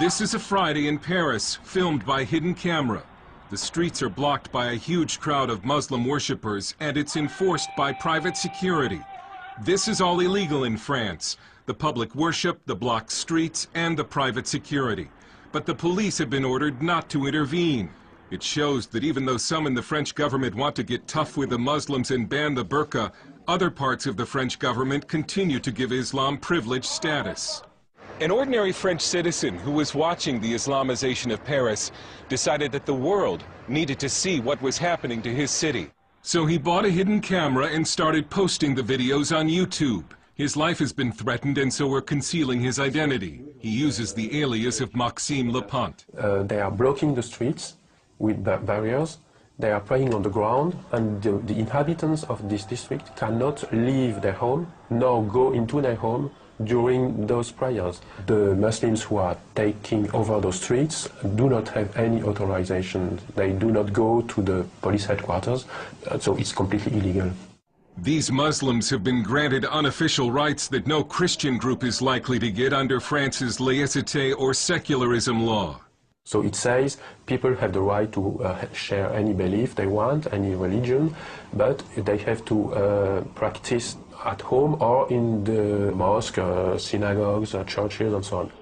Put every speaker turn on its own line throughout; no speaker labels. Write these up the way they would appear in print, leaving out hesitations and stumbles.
This is a Friday in Paris, filmed by hidden camera. The streets are blocked by a huge crowd of Muslim worshippers, and it's enforced by private security. This is all illegal in France: the public worship, the blocked streets, and the private security. But the police have been ordered not to intervene. It shows that even though some in the French government want to get tough with the Muslims and ban the burqa, other parts of the French government continue to give Islam privileged status. An ordinary French citizen who was watching the Islamization of Paris decided that the world needed to see what was happening to his city. So he bought a hidden camera and started posting the videos on YouTube. His life has been threatened, and so we're concealing his identity. He uses the alias of Maxime Lepant.
They are blocking the streets with barriers. They are praying on the ground, and the inhabitants of this district cannot leave their home nor go into their home during those prayers. The Muslims who are taking over those streets do not have any authorization. They do not go to the police headquarters, so it's completely illegal.
These Muslims have been granted unofficial rights that no Christian group is likely to get under France's laïcité or secularism law.
So it says people have the right to share any belief they want, any religion, but they have to practice at home or in the mosque, synagogues, churches, and so on.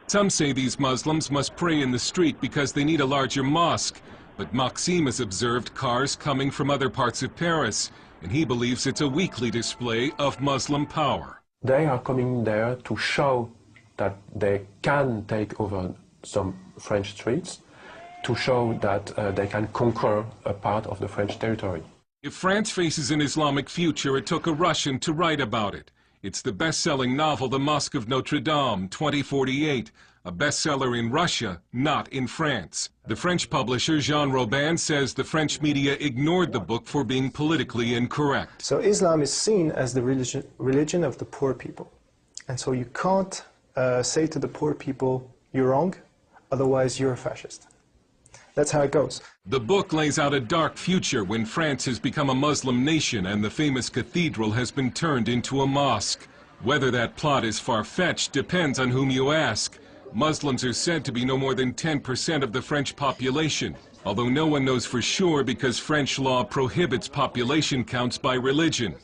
Some say these Muslims must pray in the street because they need a larger mosque, but Maxime has observed cars coming from other parts of Paris, and he believes it's a weekly display of Muslim power.
They are coming there to show that they can take over some French streets, to show that they can conquer a part of the French territory.
If France faces an Islamic future, it took a Russian to write about it. It's the best-selling novel The Mosque of Notre Dame, 2048, a bestseller in Russia, not in France. The French publisher Jean Robin says the French media ignored the book for being politically incorrect.
So Islam is seen as the religion of the poor people. And so you can't say to the poor people, you're wrong, otherwise you're a fascist. That's how it goes.
The book lays out a dark future when France has become a Muslim nation and the famous cathedral has been turned into a mosque. Whether that plot is far-fetched depends on whom you ask. Muslims are said to be no more than 10% of the French population, although no one knows for sure because French law prohibits population counts by religion.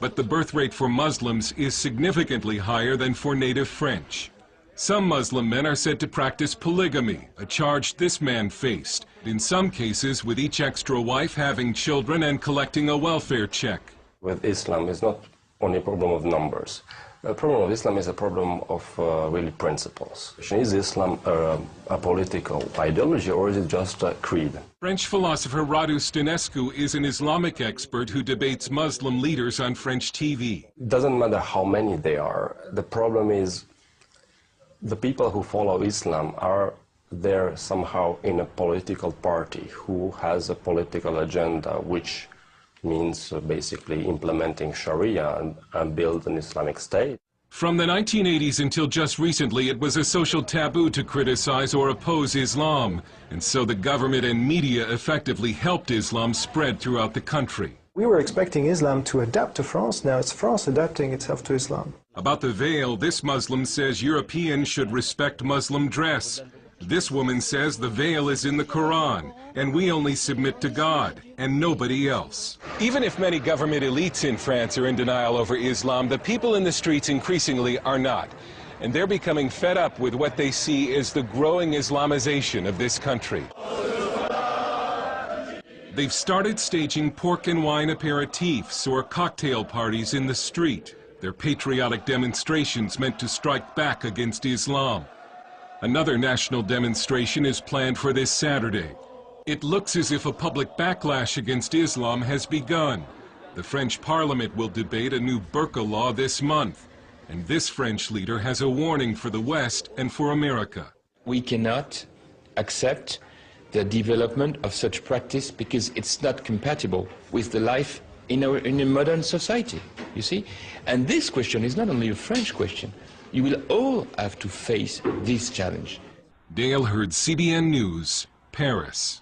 But the birth rate for Muslims is significantly higher than for native French. Some Muslim men are said to practice polygamy, a charge this man faced, in some cases with each extra wife having children and collecting a welfare check.
With Islam, it's not only a problem of numbers. The problem of Islam is a problem of really principles. Is Islam a political ideology, or is it just a creed?
French philosopher Radu Stănescu is an Islamic expert who debates Muslim leaders on French TV.
It doesn't matter how many they are. The problem is the people who follow Islam are there somehow in a political party who has a political agenda, which means basically implementing Sharia and build an Islamic state.
From the 1980s until just recently, it was a social taboo to criticize or oppose Islam, and so the government and media effectively helped Islam spread throughout the country.
We were expecting Islam to adapt to France. Now it's France adapting itself to Islam.
About the veil, this Muslim says Europeans should respect Muslim dress. This woman says the veil is in the Quran, and we only submit to God, and nobody else. Even if many government elites in France are in denial over Islam, the people in the streets increasingly are not. And they're becoming fed up with what they see as the growing Islamization of this country. They've started staging pork and wine aperitifs or cocktail parties in the street. They're patriotic demonstrations meant to strike back against Islam. Another national demonstration is planned for this Saturday. It looks as if a public backlash against Islam has begun. The French Parliament will debate a new burqa law this month. And this French leader has a warning for the West and for America.
We cannot accept the development of such practice because it's not compatible with the life in a modern society, you see? And this question is not only a French question. You will all have to face this challenge.
Dale Hurd, CBN News, Paris.